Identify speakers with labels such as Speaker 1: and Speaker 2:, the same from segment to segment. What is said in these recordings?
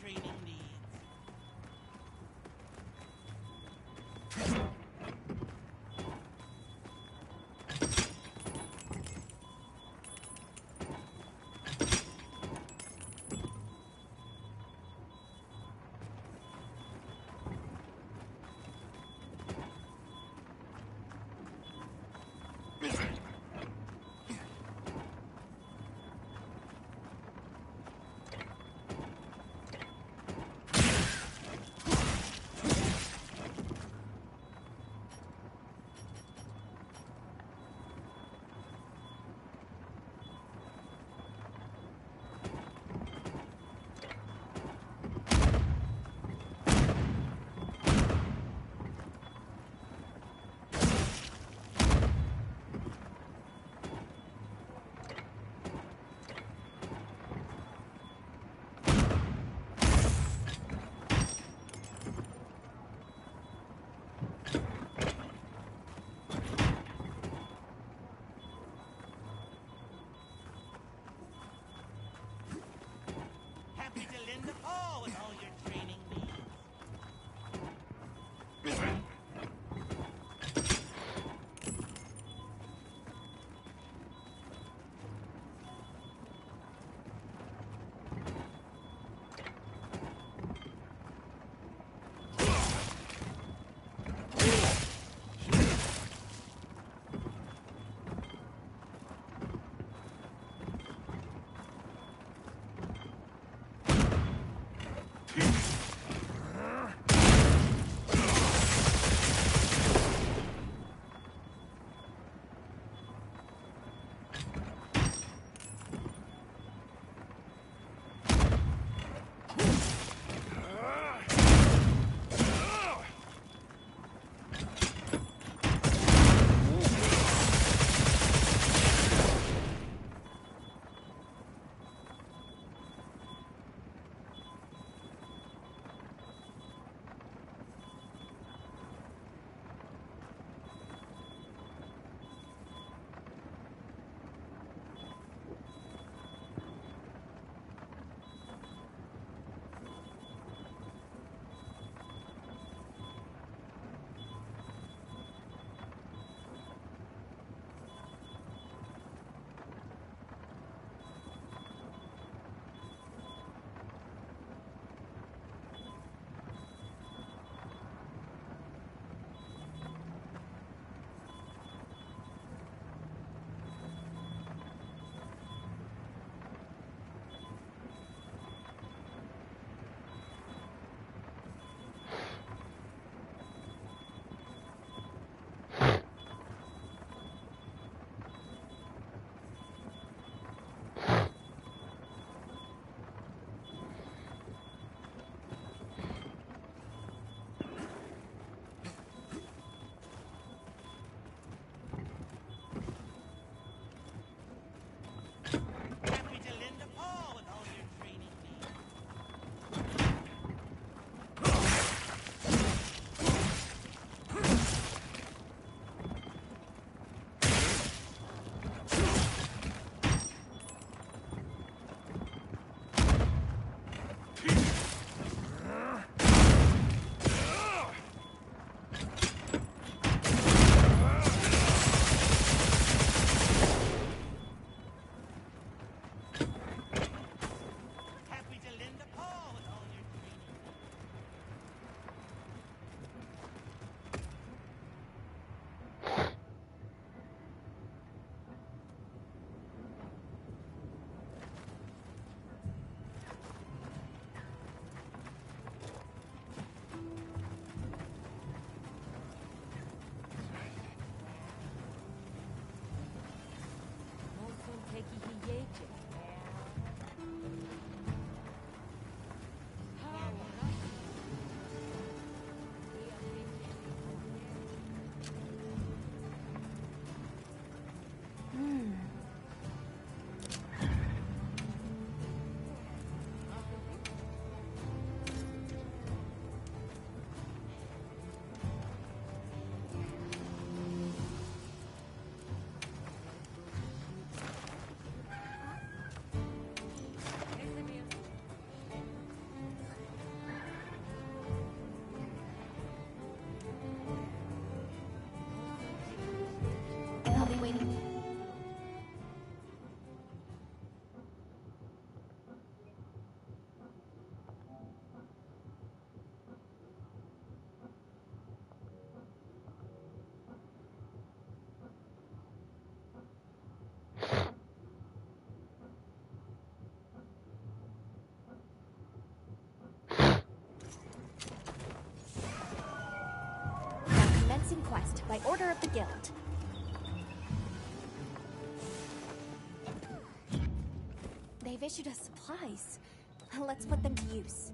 Speaker 1: training needs. quest by order of the guild. They've issued us supplies. Let's put them to use.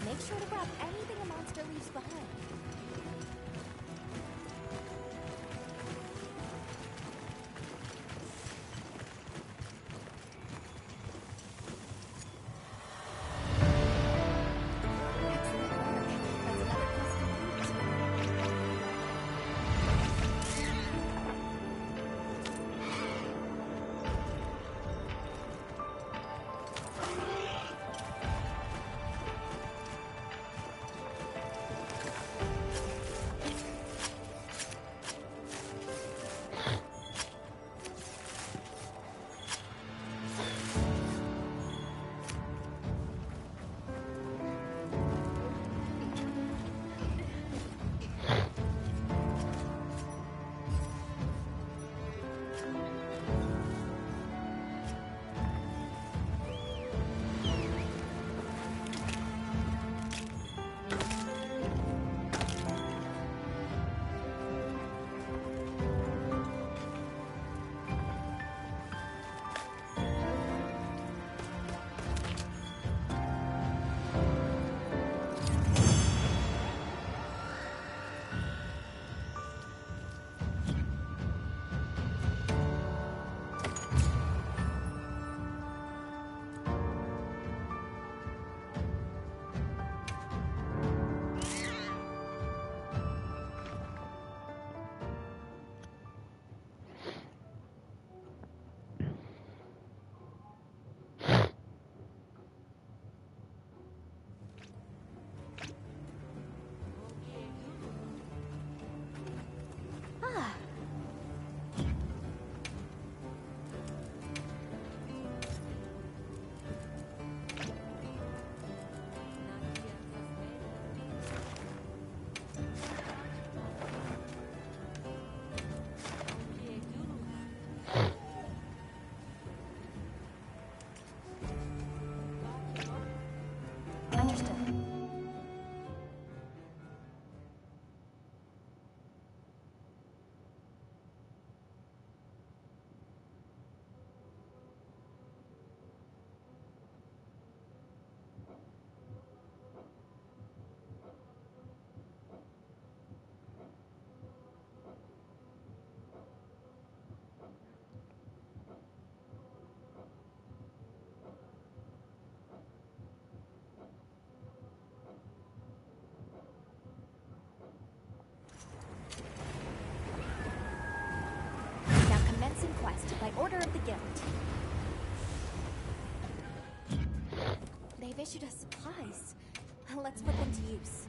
Speaker 1: Make sure to grab anything a monster leaves behind. by order of the guild. They've issued us supplies. Let's put them to use.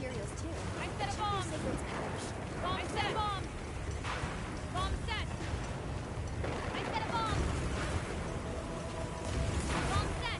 Speaker 1: materials too.
Speaker 2: I set a bomb! Bomb set! Bomb! Bomb set! I set a bomb! Bomb set!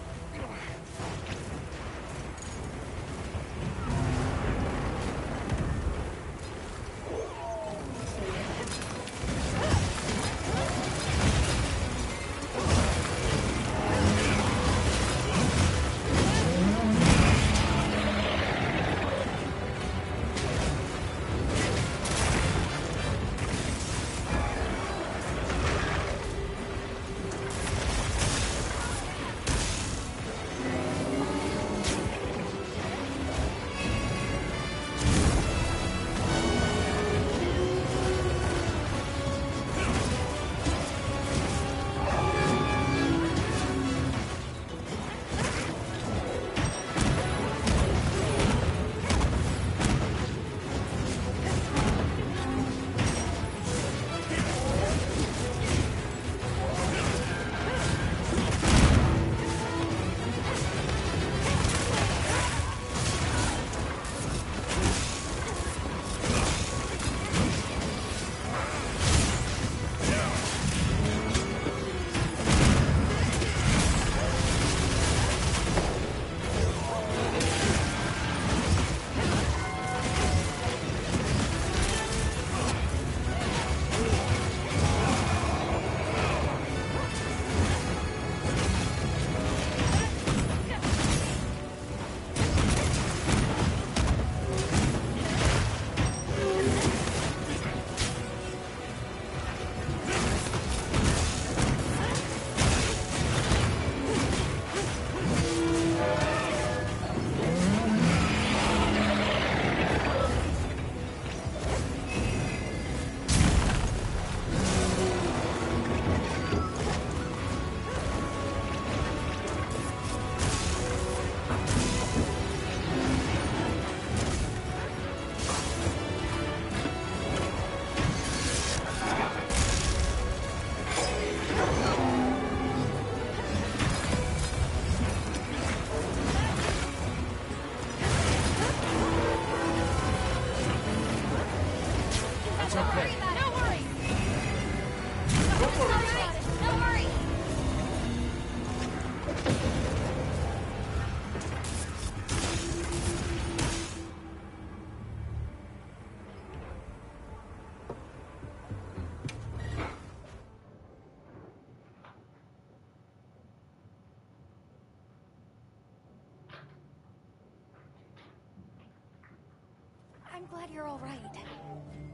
Speaker 1: I'm glad you're all right.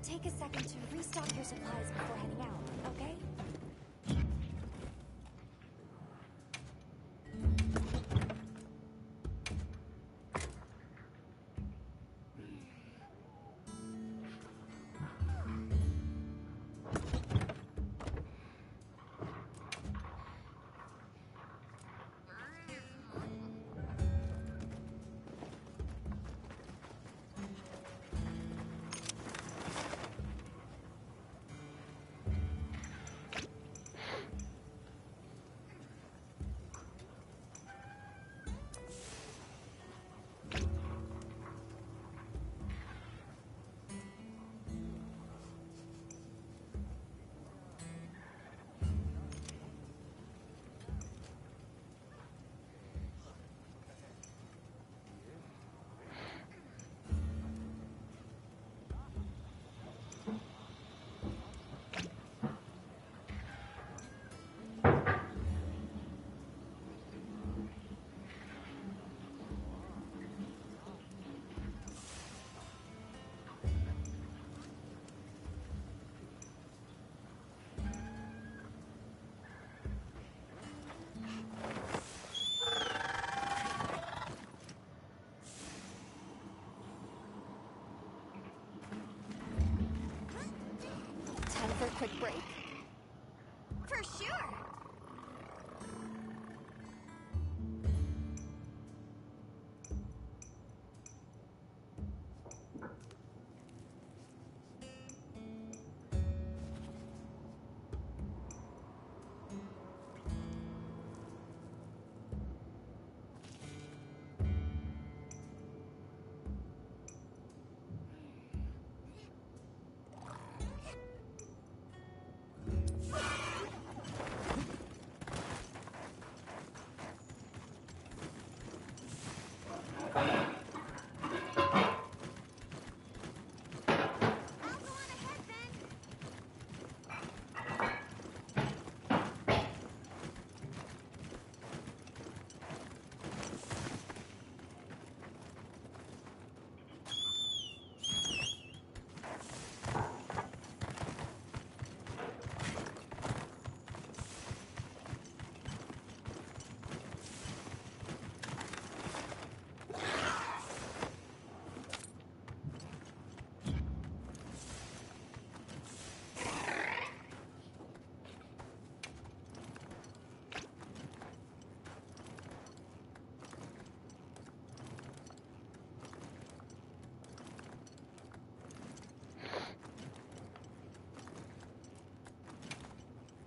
Speaker 1: Take a second to restock your supplies before heading out, okay? Time for a quick break? For sure!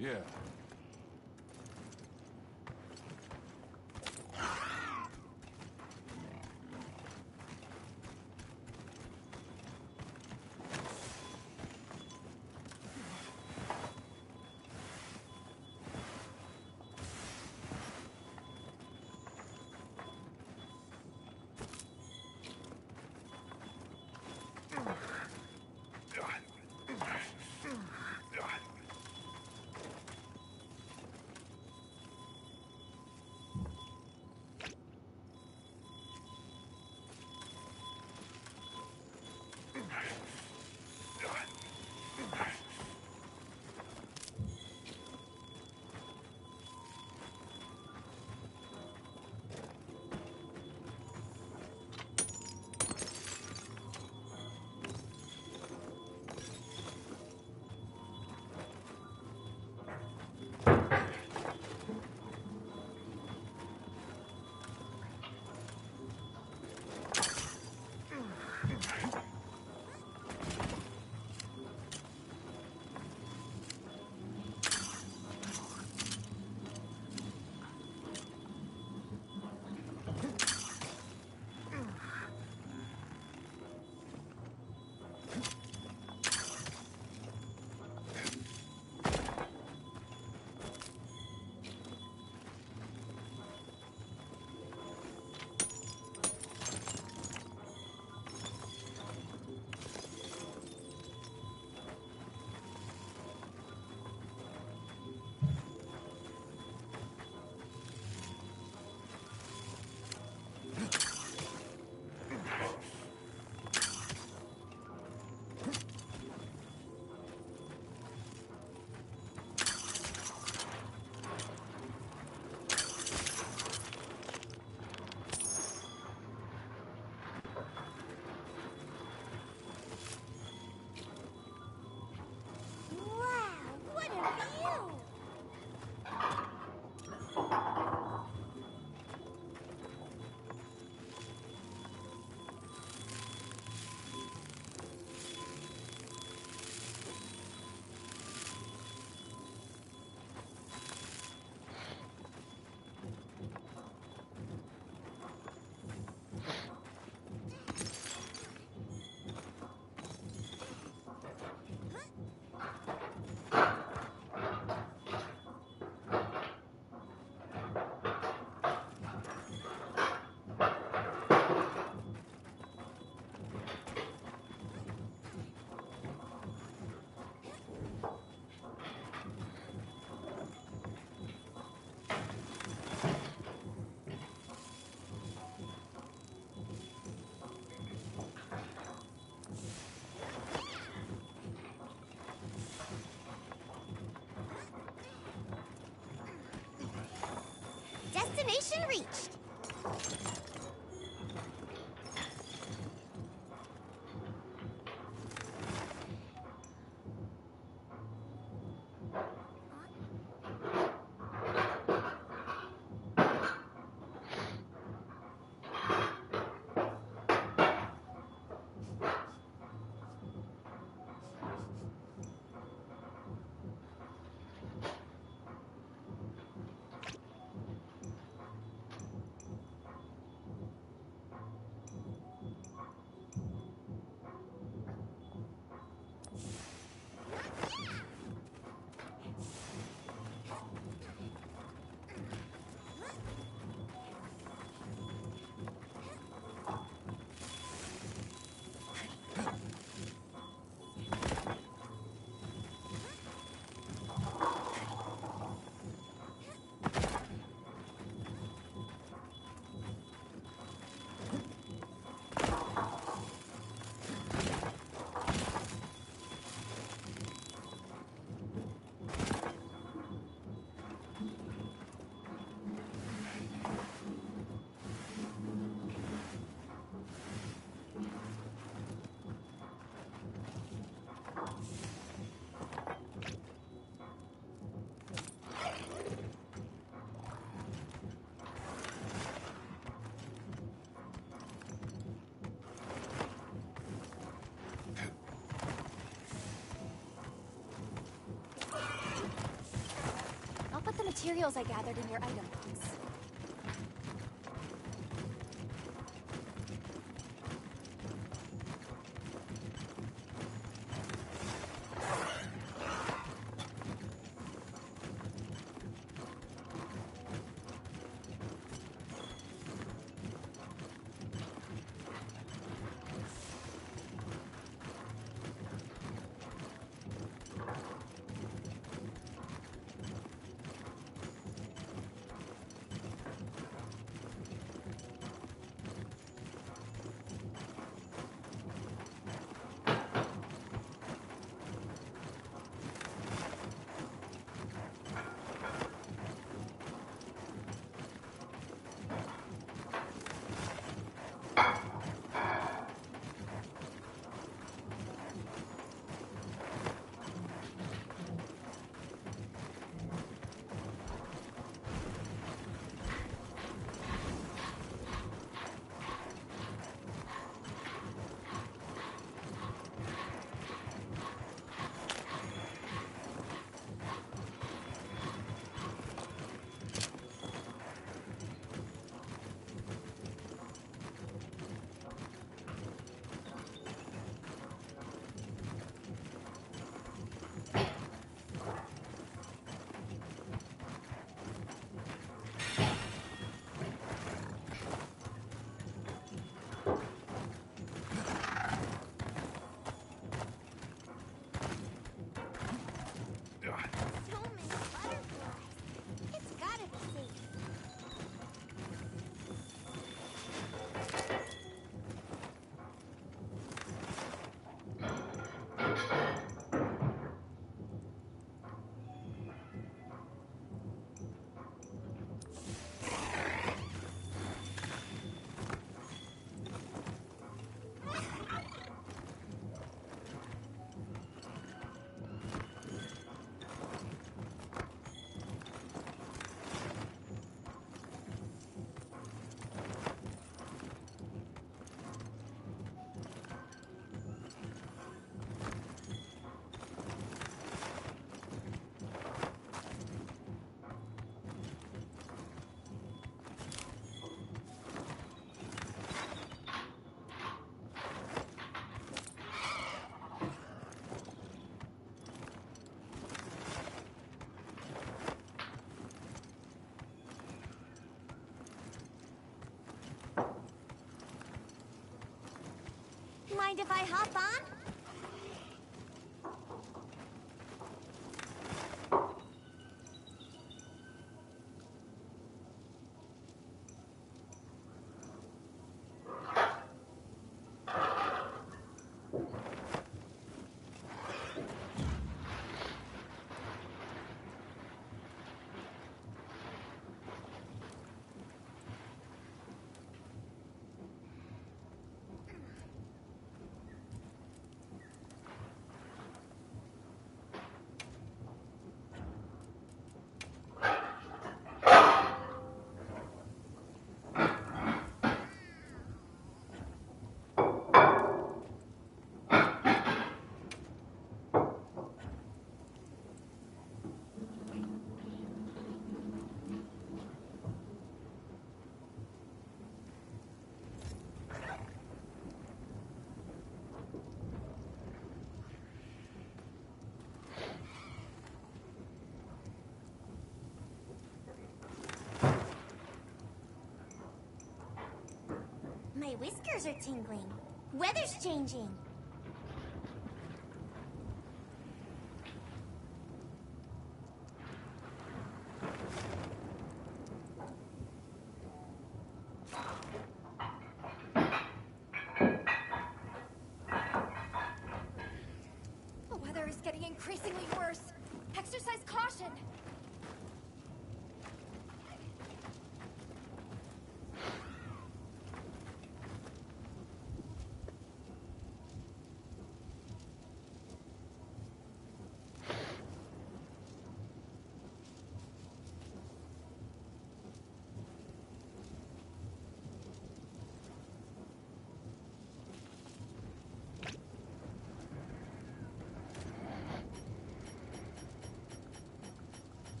Speaker 3: Yeah.
Speaker 1: Wow, what a view! Destination reached. materials I gathered in your item box. Mind if I hop on? My whiskers are tingling. Weather's changing.
Speaker 2: The weather is getting increasingly worse. Exercise caution.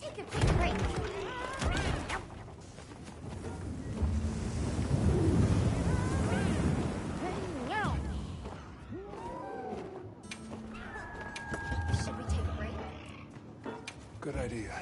Speaker 1: Take a quick break. Should we take a break?
Speaker 3: Good idea.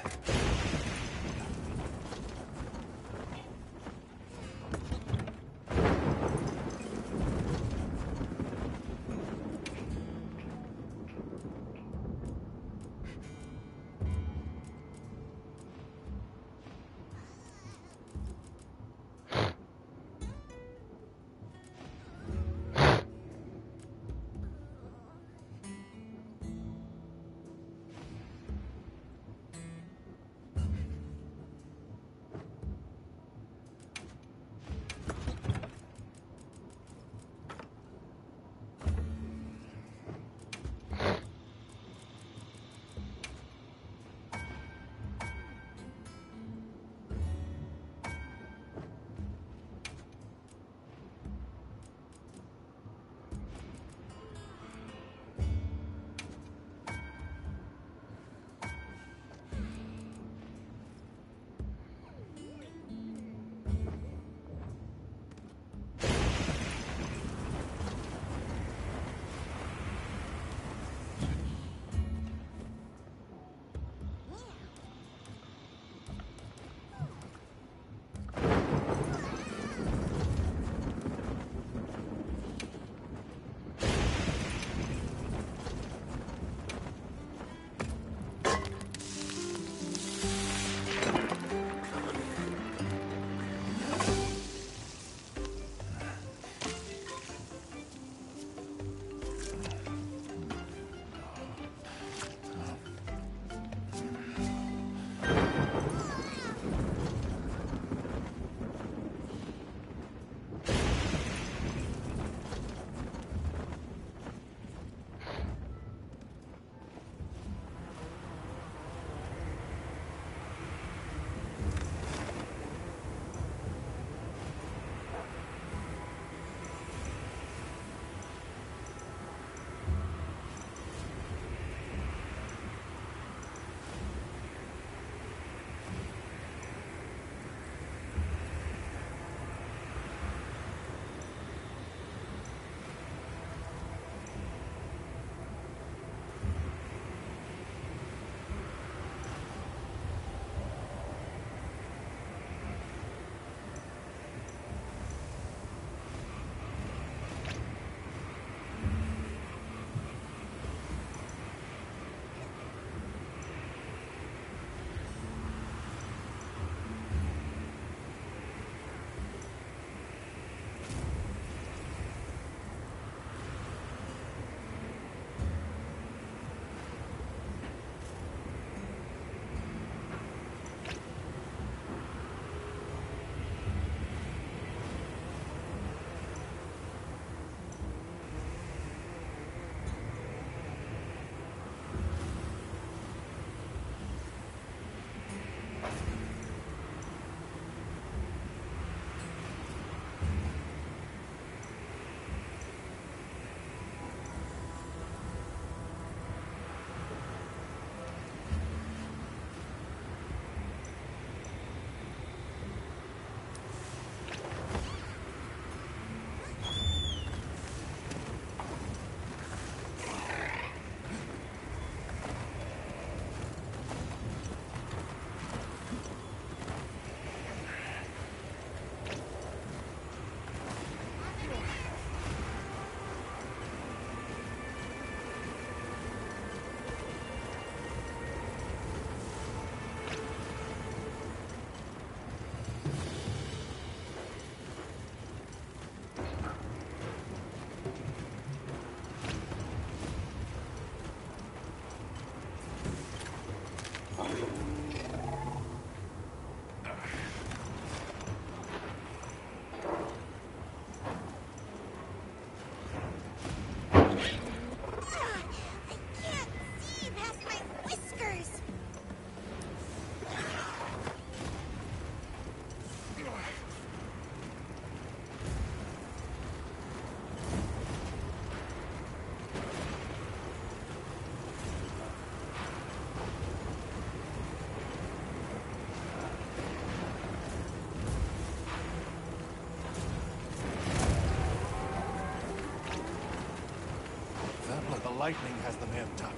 Speaker 3: lightning has them amped up.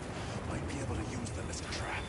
Speaker 3: Might be able to use them as a trap.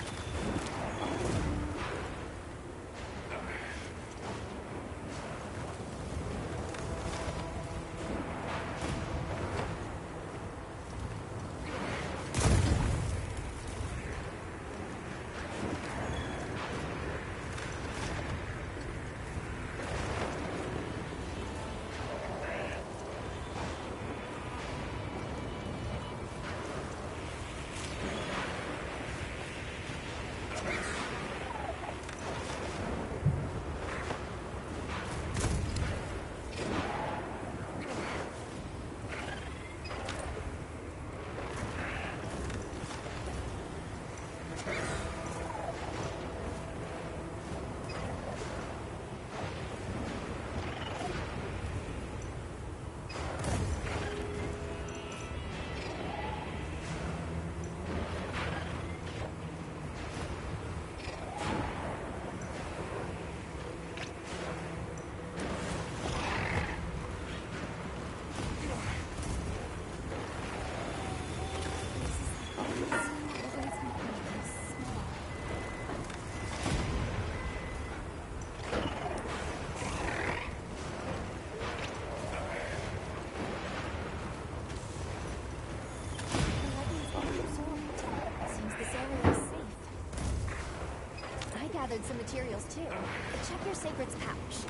Speaker 1: Some materials too. Check your sacred's pouch.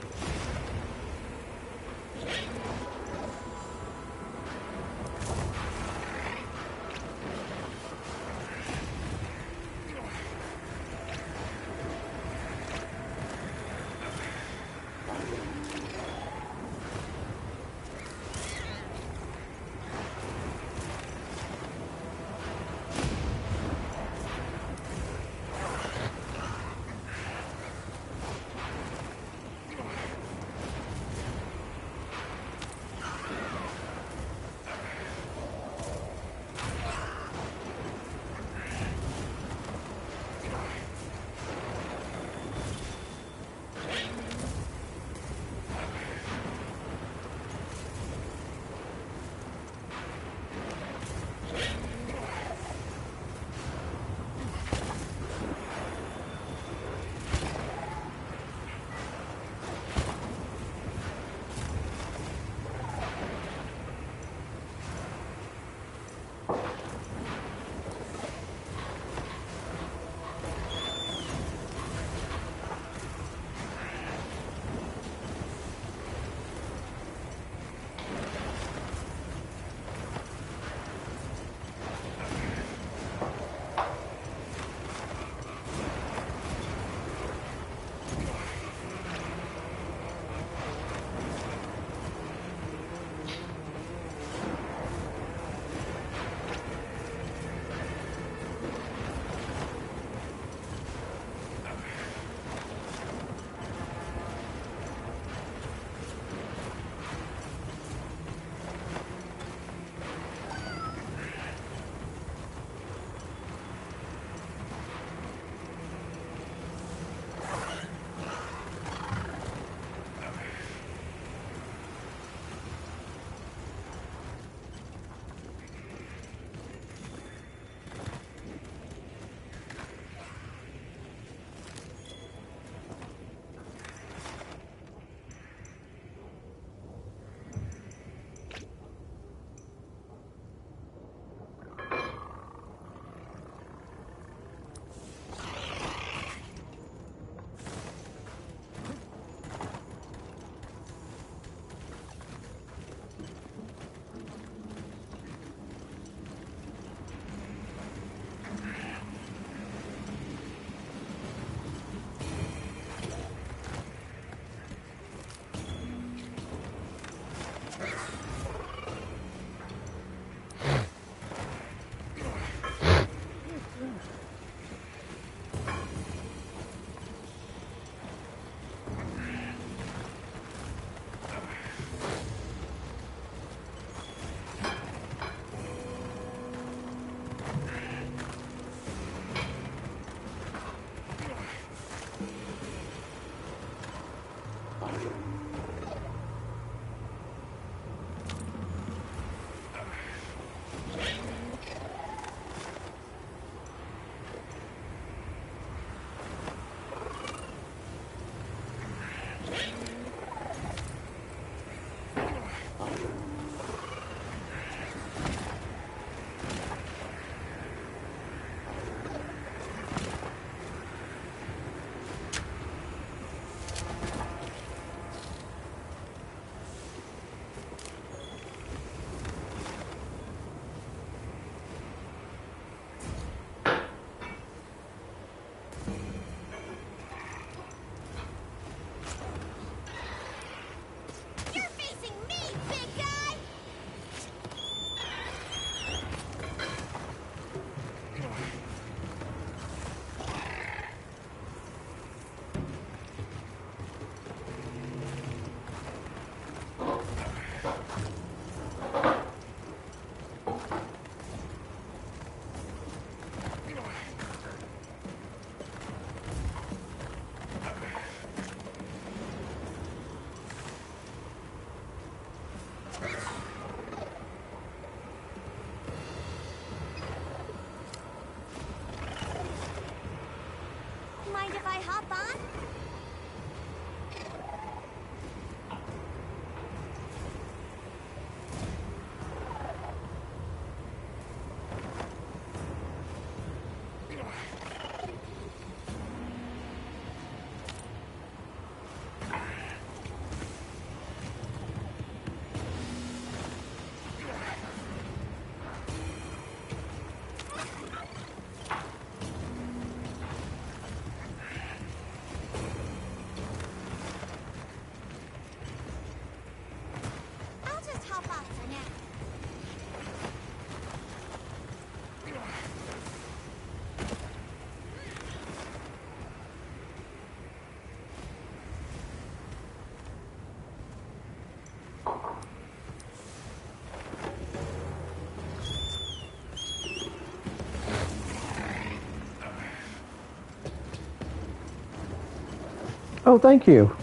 Speaker 4: Oh, thank you.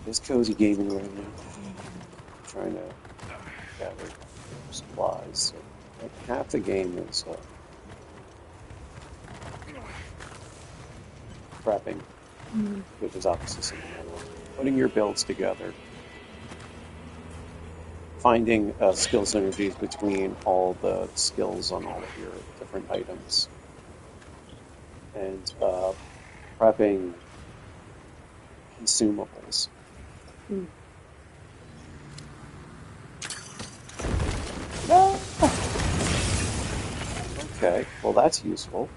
Speaker 5: It's cozy gaming right now. Trying to gather supplies. So, like half the game is prepping, which is obviously something I love. Putting your builds together, finding skill synergies between all the skills on all of your different items, and prepping consumables. No! Okay, well that's useful.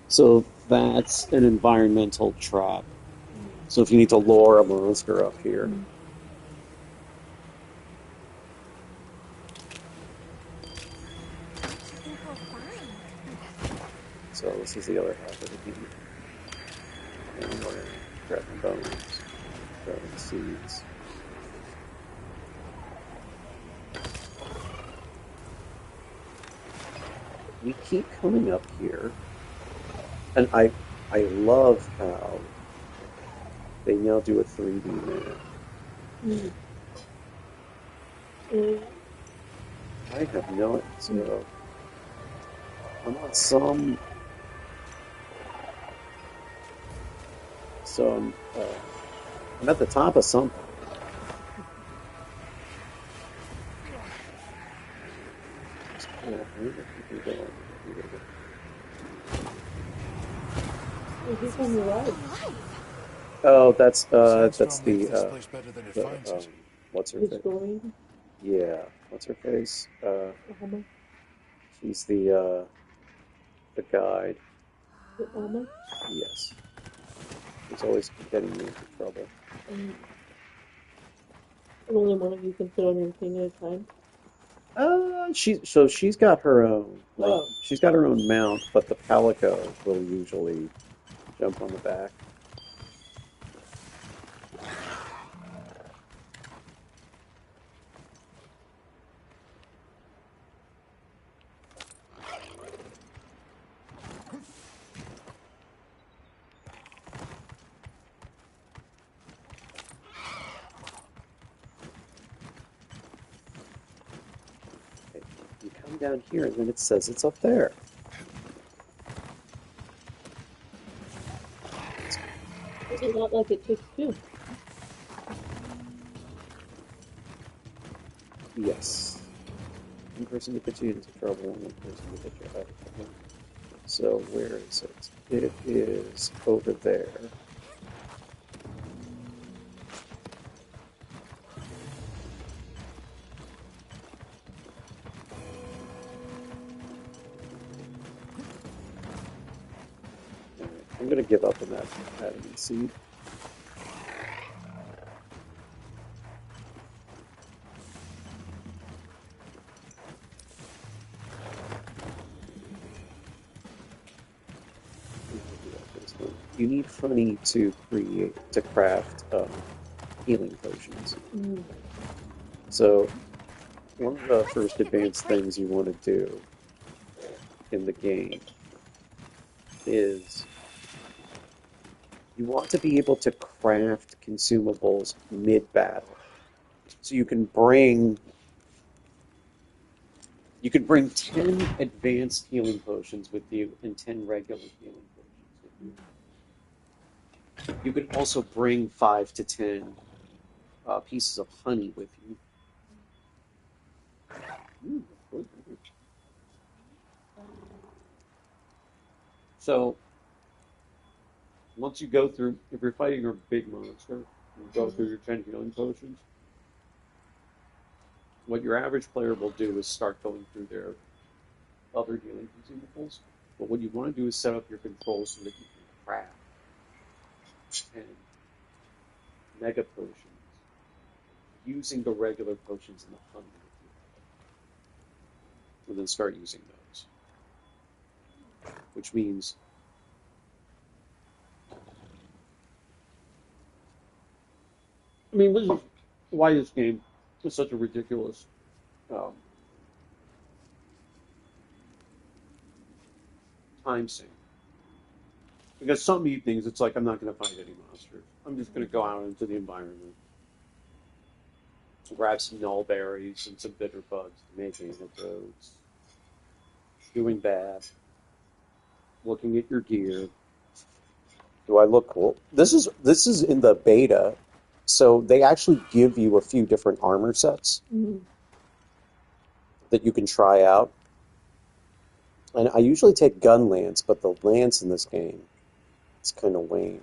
Speaker 5: So that's an environmental trap. So if you need to lure a monster up here. So this is the other half of the game. And we're grabbing bones, grabbing seeds. We keep coming up here, and I love how they now do a 3D map. I have no idea. I'm on I'm at the top of something. Oh, that's the what's her face? Yeah, what's her face? She's the guide. Yes. She's always getting me into trouble.
Speaker 6: Only one of you can fit on your thing at a time.
Speaker 5: She's got her own she's got her own mount, but the Palico will usually jump on the back. Okay, you come down here and then it says it's up there.
Speaker 6: It's not like it takes two.
Speaker 5: Yes. One person to put you into trouble, and one person to get you out of trouble. So where is it? It is over there. Alright, I'm gonna give up on that adamant seed. You need honey to craft healing potions. So one of the first advanced things you want to do in the game is you want to be able to craft consumables mid-battle. So you can bring 10 advanced healing potions with you and 10 regular healing potions with you. You can also bring 5 to 10 pieces of honey with you. So once you go through, if you're fighting a big monster, you go through your 10 healing potions. What your average player will do is start going through their other healing consumables. But what you want to do is set up your controls so that you can craft 10 mega potions using the regular potions and the honey that you have. And then start using those. Which means this is why this game is such a ridiculous time sync. Because some evenings it's like I'm not going to fight any monsters. I'm just going to go out into the environment, grab some null berries and some bitter bugs to make antidotes, doing bad, looking at your gear. Do I look cool? This is in the beta, so they actually give you a few different armor sets that you can try out. And I usually take Gunlance, but the lance in this game is kind of lame.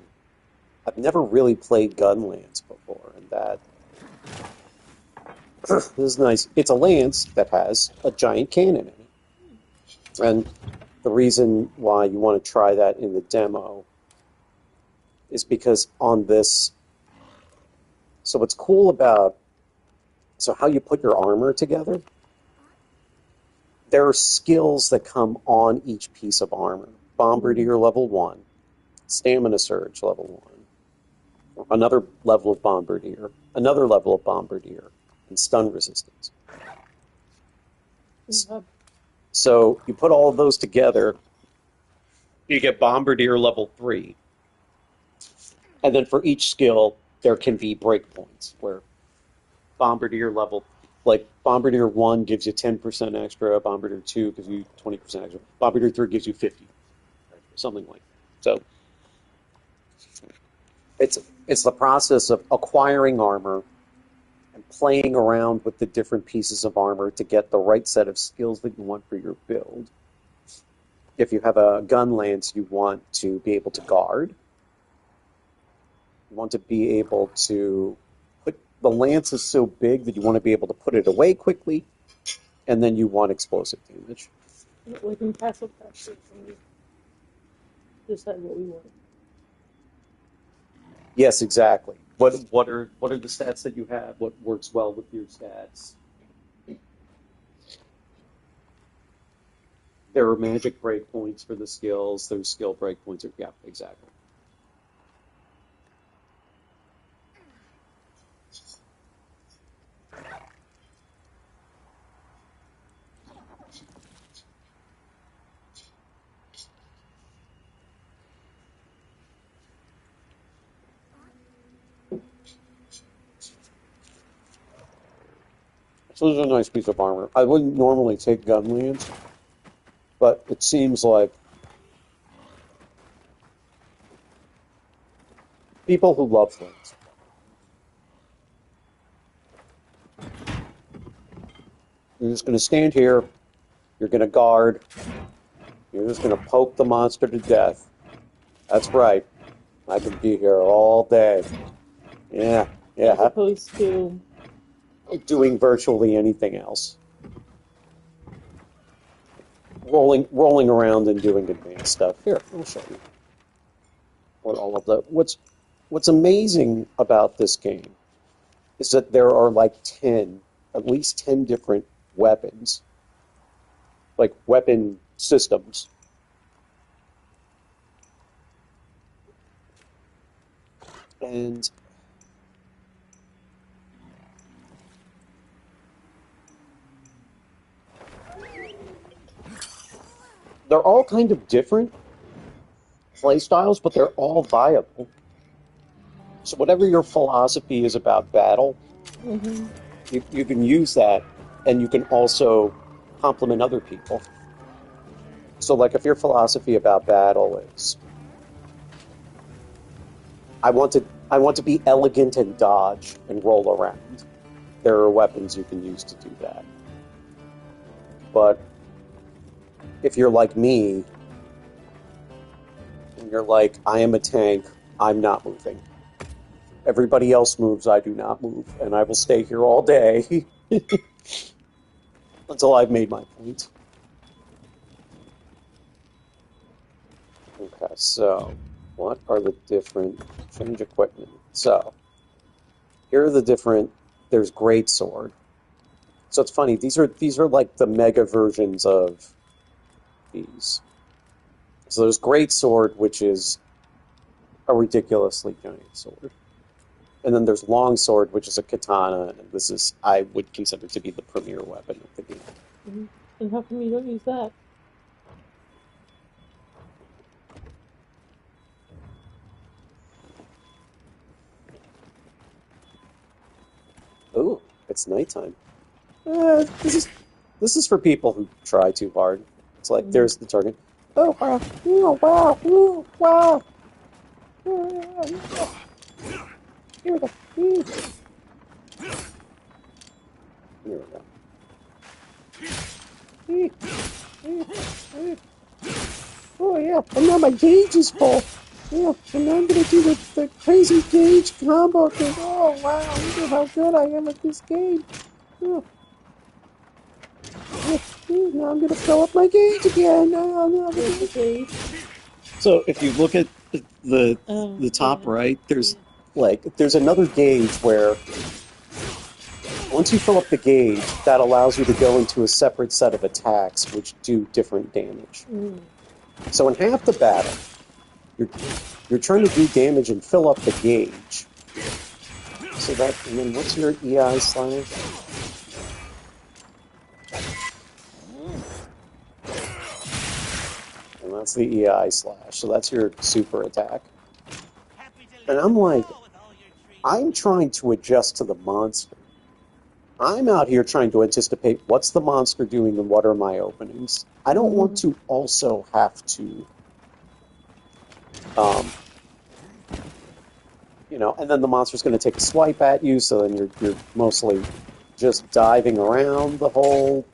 Speaker 5: I've never really played Gunlance before, and that this is nice. It's a lance that has a giant cannon in it. And the reason why you want to try that in the demo is because on this... So what's cool about... So how you put your armor together, there are skills that come on each piece of armor. Bombardier level 1, Stamina Surge level 1, another level of Bombardier, another level of Bombardier, and Stun Resistance. So you put all of those together, you get Bombardier level 3. And then for each skill, there can be breakpoints, where Bombardier level... Like, Bombardier 1 gives you 10% extra, Bombardier 2 gives you 20% extra, Bombardier 3 gives you 50, something like that. So, it's the process of acquiring armor and playing around with the different pieces of armor to get the right set of skills that you want for your build. If you have a gun lance, you want to be able to guard. You want to be able to... The lance is so big that you want to be able to put it away quickly, and then you want explosive damage.
Speaker 6: Like in Castle Crashers, we decide what we want.
Speaker 5: Yes, exactly. What are the stats that you have? What works well with your stats? There are magic breakpoints for the skills. There's skill breakpoints. Yeah, exactly. So this is a nice piece of armor. I wouldn't normally take Gunlance, but it seems like people who love things. You're just going to stand here, you're going to guard, you're just going to poke the monster to death. That's right. I could be here all day. Yeah.
Speaker 6: As opposed to...
Speaker 5: Doing virtually anything else. Rolling around and doing advanced stuff. Here, I'll show you. What all of that. What's amazing about this game is that there are like at least 10 different weapons. Like weapon systems. And they're all kind of different play styles, but they're all viable. So whatever your philosophy is about battle, you can use that, and you can also complement other people. So like if your philosophy about battle is, I want to be elegant and dodge and roll around, there are weapons you can use to do that. But if you're like me, and you're like, I am a tank, I'm not moving. Everybody else moves, I do not move, and I will stay here all day until I've made my point. Okay, so what are the different change equipment? So here are the different. There's Greatsword. So it's funny. These are like the mega versions of these. So there's Greatsword, which is a ridiculously giant sword. and then there's longsword, which is a katana, and this is, I would consider to be the premier weapon of the game.
Speaker 6: Mm-hmm. And how come you don't use that?
Speaker 5: Oh, it's nighttime. This is for people who try too hard. It's like, there's the target. Oh, wow. Oh, wow. Oh, wow. Here we go. Here we go. Oh, yeah. And now my gauge is full. Yeah, and now I'm going to do the crazy gauge combo thing. Oh, wow. Look at how good I am at this game. Oh. Now I'm going to fill up my gauge again. So if you look at the top right, there's there's another gauge where once you fill up the gauge, that allows you to go into a separate set of attacks which do different damage. So in half the battle, you're trying to do damage and fill up the gauge. So that, and then what's your EI slash? And that's the EI slash, so that's your super attack. And I'm like, I'm trying to adjust to the monster. I'm out here trying to anticipate what's the monster doing and what are my openings. I don't want to also have to, you know, and then the monster's going to take a swipe at you, so then you're mostly just diving around the whole.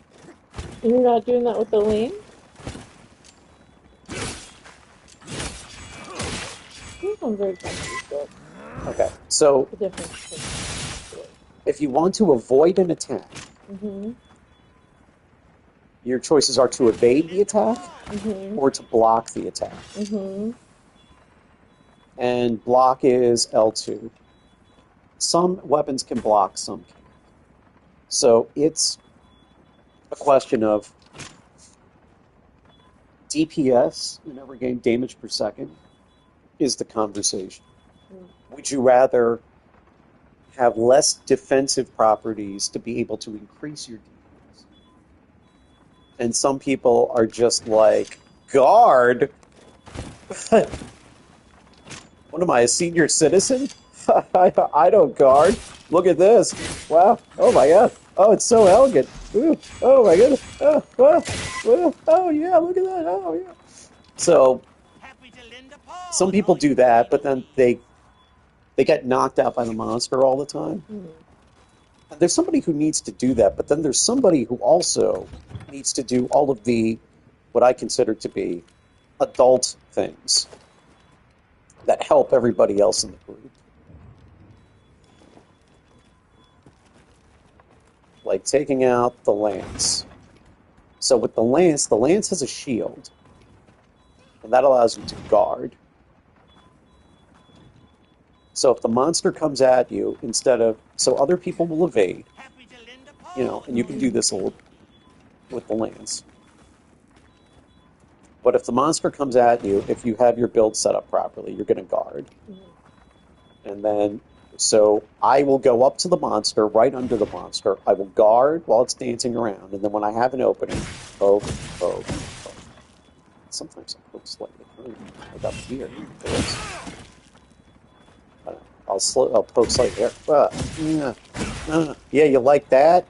Speaker 6: And you're not doing that with the lane? I'm very confused.
Speaker 5: Okay, so if you want to avoid an attack, your choices are to evade the attack or to block the attack. And block is L2. Some weapons can block, some can't. So it's a question of DPS in every game, damage per second, is the conversation. Would you rather have less defensive properties to be able to increase your DPS? And some people are just like, guard? What am I, a senior citizen? I don't guard. Look at this. Wow. Oh my god. Oh, it's so elegant. Ooh. Oh my goodness. Oh, oh yeah, look at that. Oh yeah. So, some people do that, but then they get knocked out by the monster all the time. And there's somebody who needs to do that, but then there's somebody who also needs to do all of the, what I consider to be, adult things that help everybody else in the group. Like taking out the lance. So with the lance has a shield. And that allows you to guard. So if the monster comes at you, instead of... So other people will evade. You know, and you can do this a little with the lance. But if the monster comes at you, if you have your build set up properly, you're going to guard. And then... So I will go up to the monster, right under the monster. I will guard while it's dancing around. And then when I have an opening, poke. Sometimes I poke slightly. Like up here. I'll poke slightly there. Yeah, you like that?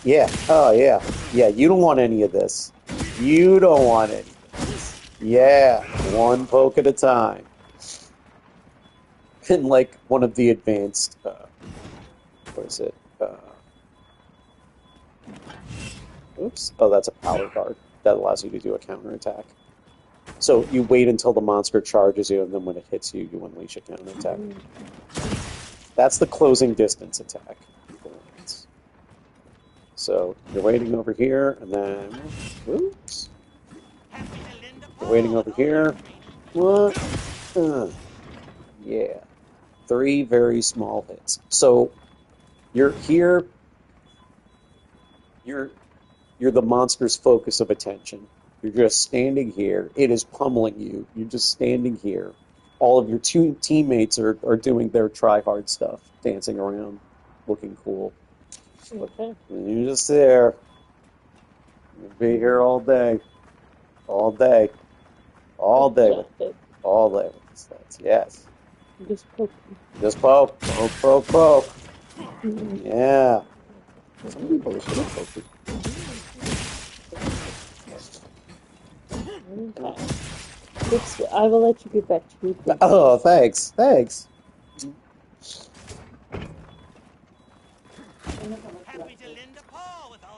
Speaker 5: Yeah. Oh, yeah. Yeah, you don't want any of this. You don't want any of this. Yeah, one poke at a time. And like one of the advanced, what is it? Oops. Oh, that's a power guard. That allows you to do a counterattack. So you wait until the monster charges you, and then when it hits you, you unleash a counterattack. That's the closing distance attack. So you're waiting over here, and then... Oops. You're waiting over here. What? Yeah. 3 very small hits. So you're here. You're the monster's focus of attention. You're just standing here. It is pummeling you. You're just standing here. all of your two teammates are doing their try-hard stuff, dancing around, looking cool.
Speaker 6: Okay.
Speaker 5: And you're just there. You'll be here all day. All day. All day. All day with the stats. Yes.
Speaker 6: Just poke.
Speaker 5: Just poke. Poke, poke, poke. Yeah. Some people are good at poking.
Speaker 6: Okay. I will let you get back to your group.
Speaker 5: Oh, thanks. Thanks.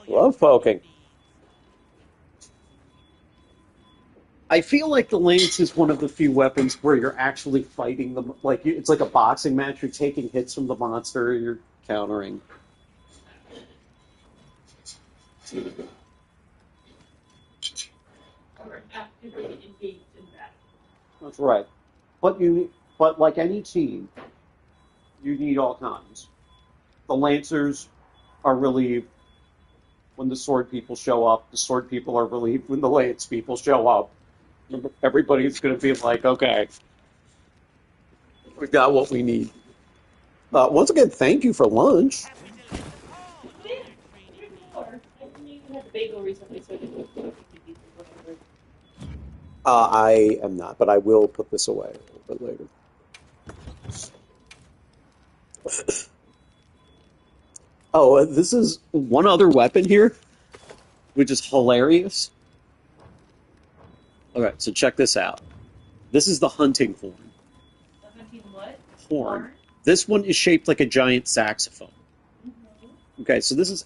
Speaker 5: Love poking. I feel like the lance is one of the few weapons where you're actually fighting them. Like it's like a boxing match. You're taking hits from the monster. You're countering.
Speaker 6: Or actively engaged in battle.
Speaker 5: That's right. But like any team, you need all kinds. The lancers are relieved when the sword people show up. The sword people are relieved when the lance people show up. Everybody's going to be like, okay, we've got what we need. Once again, thank you for lunch. I am not, but I will put this away a little bit later. Oh, this is one other weapon here, which is hilarious. Okay, so check this out. This is the hunting horn.
Speaker 6: The hunting what?
Speaker 5: Horn. This one is shaped like a giant saxophone. Mm-hmm. Okay, so this is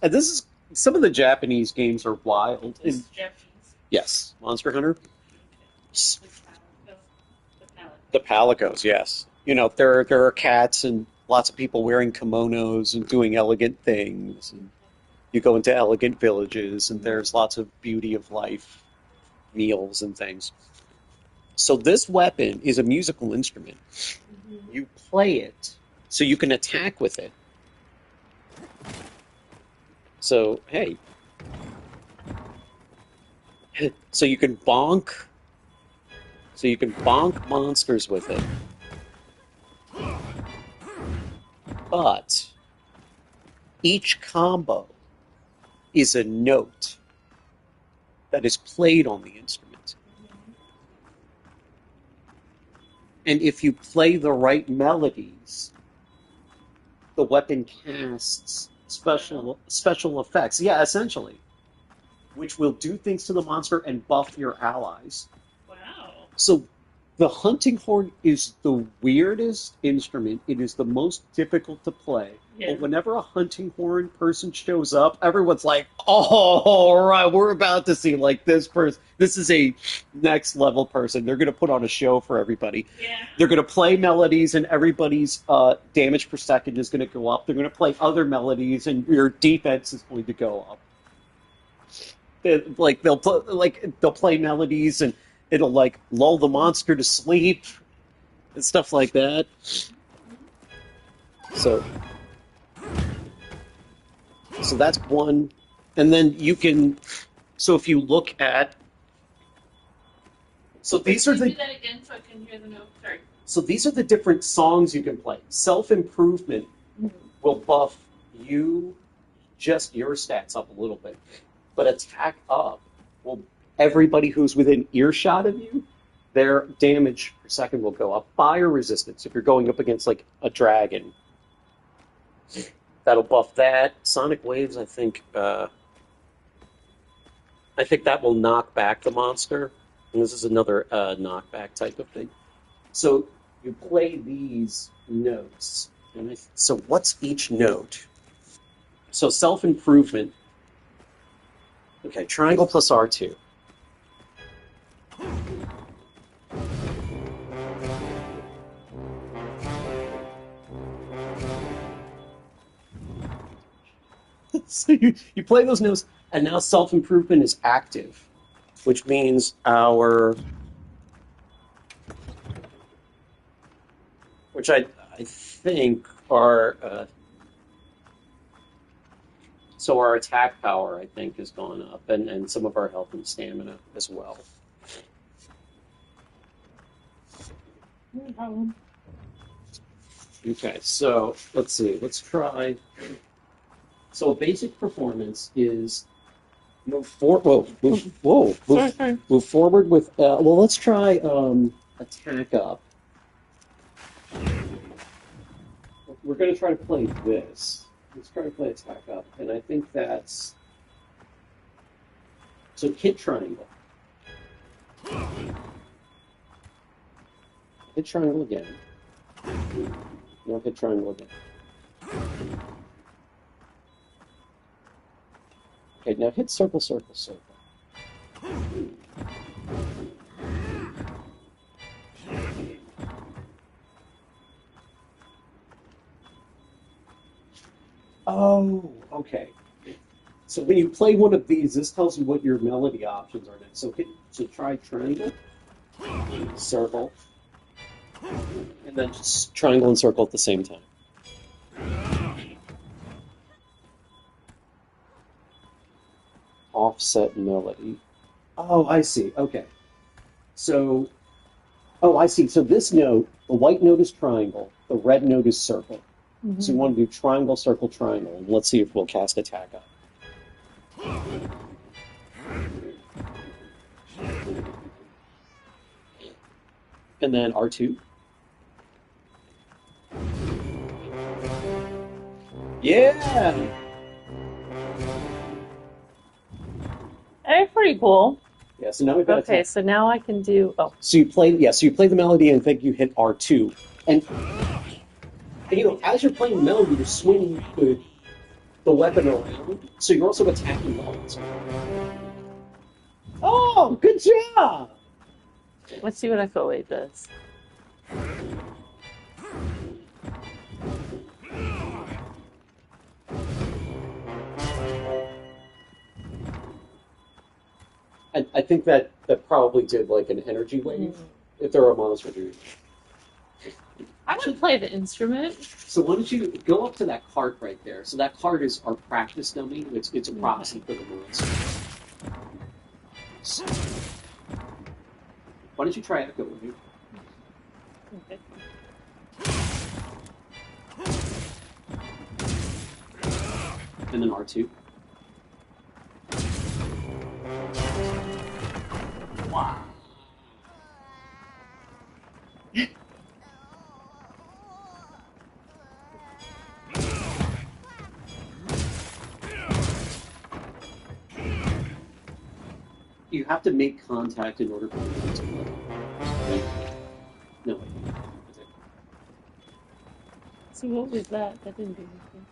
Speaker 5: some of the Japanese games are wild.
Speaker 6: This is Japanese.
Speaker 5: Yes, Monster Hunter.
Speaker 6: The
Speaker 5: The Palicos, yes. You know, there are cats and lots of people wearing kimonos and doing elegant things. And you go into elegant villages, and there's lots of beauty of life, meals and things. So this weapon is a musical instrument. Mm-hmm. You play it, so you can attack with it. So, hey. So you can bonk. So you can bonk monsters with it. But each combo is a note that is played on the instrument. And if you play the right melodies, the weapon casts special effects. Yeah, essentially. Which will do things to the monster and buff your allies.
Speaker 6: Wow.
Speaker 5: So the hunting horn is the weirdest instrument. It is the most difficult to play. Yeah. But whenever a hunting horn person shows up, everyone's like, oh, all right, we're about to see like this person. This is a next level person. They're going to put on a show for everybody.
Speaker 6: Yeah. They're
Speaker 5: going to play melodies and everybody's damage per second is going to go up. They're going to play other melodies and your defense is going to go up. They'll play melodies and it'll like lull the monster to sleep and stuff like that. So that's one. And then you can. So if you look at. So these are the.
Speaker 6: Do that again so I can hear the note. Sorry.
Speaker 5: So these are the different songs you can play. Self-improvement will buff you, just your stats up a little bit. But attack up will everybody who's within earshot of you, their damage per second will go up. Fire resistance, if you're going up against like a dragon, that'll buff that. Sonic waves, I think that will knock back the monster. And this is another knockback type of thing. So you play these notes. So what's each note? So self-improvement. Okay, triangle plus R2. So you play those notes, and now self-improvement is active, which means which I think are, so our attack power, I think, has gone up, and some of our health and stamina as well.
Speaker 6: No problem.
Speaker 5: Okay, so let's see. Let's try. So basic performance is move forward.
Speaker 6: Sorry.
Speaker 5: Move forward with. Well, let's try attack up. We're going to try to play this. Let's try to play attack up, and I think that's so hit triangle. Hit triangle again. No, hit triangle again. Okay, now hit circle, circle, circle. Oh, okay. So when you play one of these, this tells you what your melody options are next. So try triangle, circle, and then just triangle and circle at the same time. Offset melody. Oh, I see. Okay. So, oh, I see. So this note, the white note is triangle, the red note is circle.
Speaker 6: Mm-hmm.
Speaker 5: So you want to do triangle, circle, triangle, and let's see if we'll cast attack up. And then R2. Yeah!
Speaker 6: Hey, pretty cool.
Speaker 5: Yeah, so now we've got
Speaker 6: Okay,
Speaker 5: attack.
Speaker 6: so now I can do. Oh,
Speaker 5: So you play the melody and I think you hit R2. And you know, as you're playing the melody, you're swinging the weapon around, so you're also attacking the audience. Oh, good job!
Speaker 6: let's see what I feel like this.
Speaker 5: I think that probably did like an energy wave, if there are monster dude.
Speaker 6: I should play the instrument.
Speaker 5: So why don't you go up to that cart right there? So that cart is our practice dummy. It's a proxy for the monster. So, why don't you try Echo with you?
Speaker 6: Okay.
Speaker 5: And then R2. Wow. You have to make contact in order for it to work. Right? No, wait. Okay.
Speaker 6: So what was that? That didn't do anything.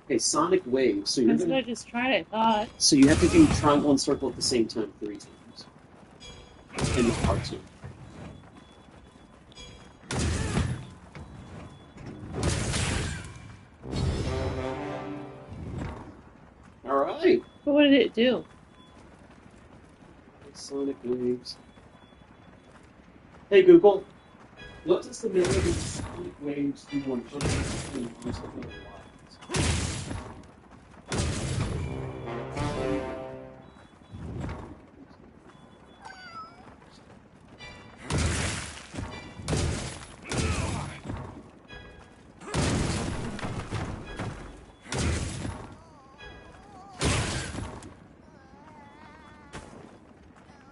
Speaker 5: Okay, sonic wave. So you're
Speaker 6: That's what I just tried. I thought.
Speaker 5: So you have to do triangle and circle at the same time 3 times. In the part 2. Alright.
Speaker 6: But what did it do?
Speaker 5: Sonic waves. Hey Google, what does the melody of sonic waves do on hundreds and hundreds of other lines?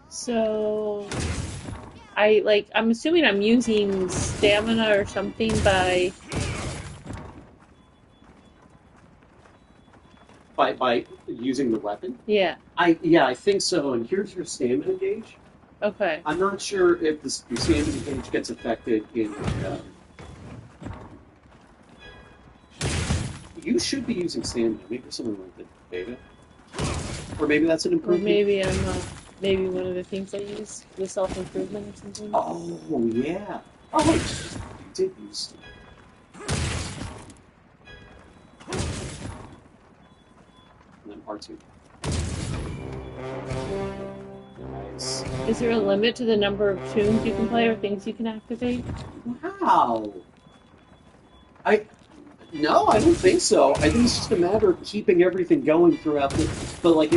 Speaker 6: So, I'm assuming I'm using stamina or something
Speaker 5: By using the weapon?
Speaker 6: yeah,
Speaker 5: I think so. And here's your stamina gauge.
Speaker 6: okay.
Speaker 5: I'm not sure if the stamina gauge gets affected in. You should be using stamina. Maybe someone like the beta, or maybe that's an
Speaker 6: Or
Speaker 5: improvement.
Speaker 6: maybe maybe one of the things I use with self-improvement or something.
Speaker 5: Oh yeah. Oh, you did use. And then R2. Nice.
Speaker 6: Is there a limit to the number of tunes you can play or things you can activate?
Speaker 5: Wow. No, I don't think so. I think it's just a matter of keeping everything going throughout but like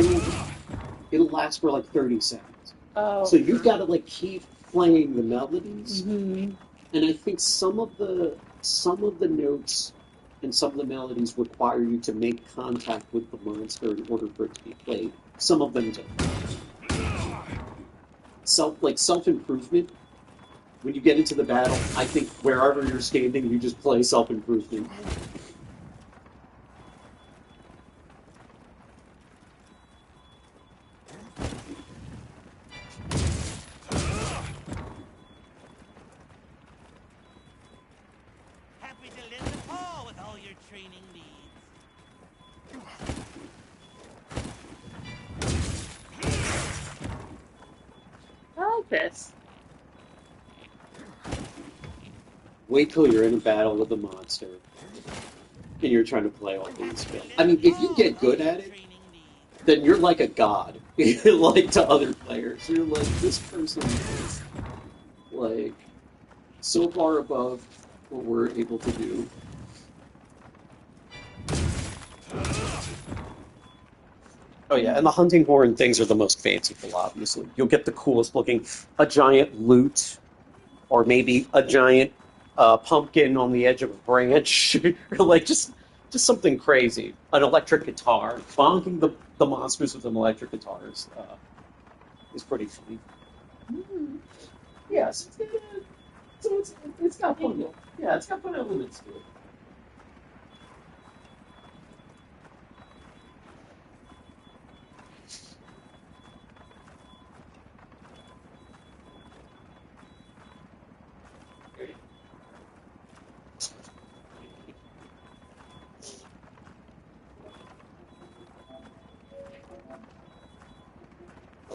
Speaker 5: it'll last for like 30 seconds.
Speaker 6: Oh.
Speaker 5: So you've got to like keep playing the melodies,
Speaker 6: Mm-hmm.
Speaker 5: and I think some of the notes and some of the melodies require you to make contact with the monster in order for it to be played. Some of them don't. Self-improvement. When you get into the battle, I think wherever you're standing, you just play self-improvement.
Speaker 4: Happy to lend a paw with all your training needs.
Speaker 6: I like this.
Speaker 5: Wait till you're in a battle with a monster, and you're trying to play all these games. I mean, if you get good at it, then you're like a god. Like to other players. You're like, this person is like so far above what we're able to do. Oh yeah, and the hunting horn things are the most fanciful, obviously. You'll get the coolest looking, a giant lute, or maybe a giant pumpkin on the edge of a branch, or like just something crazy. An electric guitar, bonking the monsters with them electric guitars is pretty funny. Yes, it's got fun. Yeah, it's got fun elements to it.